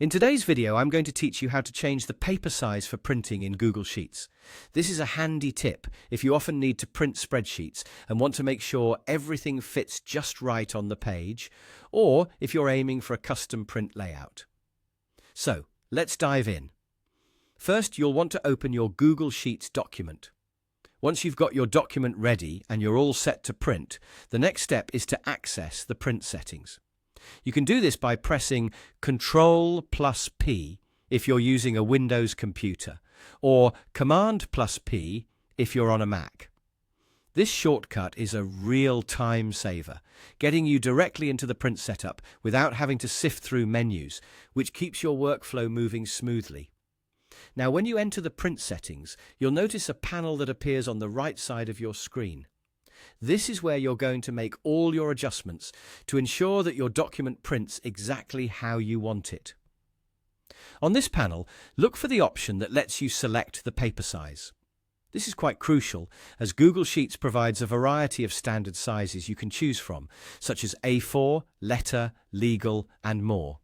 In today's video, I'm going to teach you how to change the paper size for printing in Google Sheets. This is a handy tip if you often need to print spreadsheets and want to make sure everything fits just right on the page, or if you're aiming for a custom print layout. So, let's dive in. First, you'll want to open your Google Sheets document. Once you've got your document ready and you're all set to print, the next step is to access the print settings. You can do this by pressing Ctrl+P if you're using a Windows computer, or Command+P if you're on a Mac. This shortcut is a real time saver, getting you directly into the print setup without having to sift through menus, which keeps your workflow moving smoothly. Now, when you enter the print settings, you'll notice a panel that appears on the right side of your screen. This is where you're going to make all your adjustments to ensure that your document prints exactly how you want it. On this panel, look for the option that lets you select the paper size. This is quite crucial, as Google Sheets provides a variety of standard sizes you can choose from, such as A4, letter, legal, and more.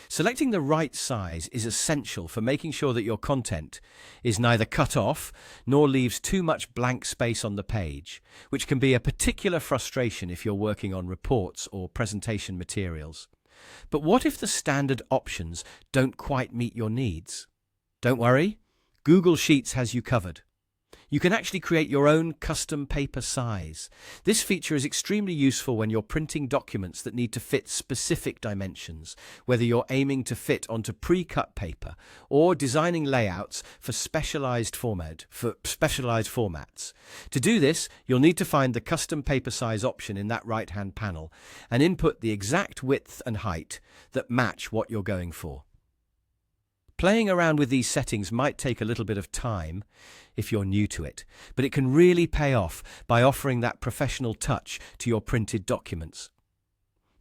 Selecting the right size is essential for making sure that your content is neither cut off nor leaves too much blank space on the page, which can be a particular frustration if you're working on reports or presentation materials. But what if the standard options don't quite meet your needs? Don't worry, Google Sheets has you covered. You can actually create your own custom paper size. This feature is extremely useful when you're printing documents that need to fit specific dimensions, whether you're aiming to fit onto pre-cut paper or designing layouts for specialized formats. To do this, you'll need to find the custom paper size option in that right-hand panel and input the exact width and height that match what you're going for. Playing around with these settings might take a little bit of time if you're new to it, but it can really pay off by offering that professional touch to your printed documents.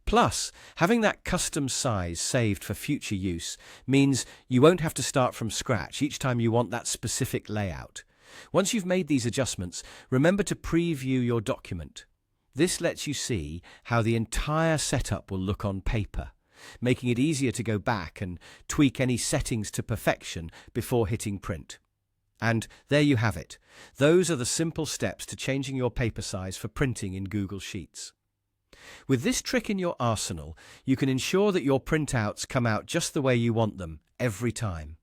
Plus, having that custom size saved for future use means you won't have to start from scratch each time you want that specific layout. Once you've made these adjustments, remember to preview your document. This lets you see how the entire setup will look on paper, making it easier to go back and tweak any settings to perfection before hitting print. And there you have it. Those are the simple steps to changing your paper size for printing in Google Sheets. With this trick in your arsenal, you can ensure that your printouts come out just the way you want them every time.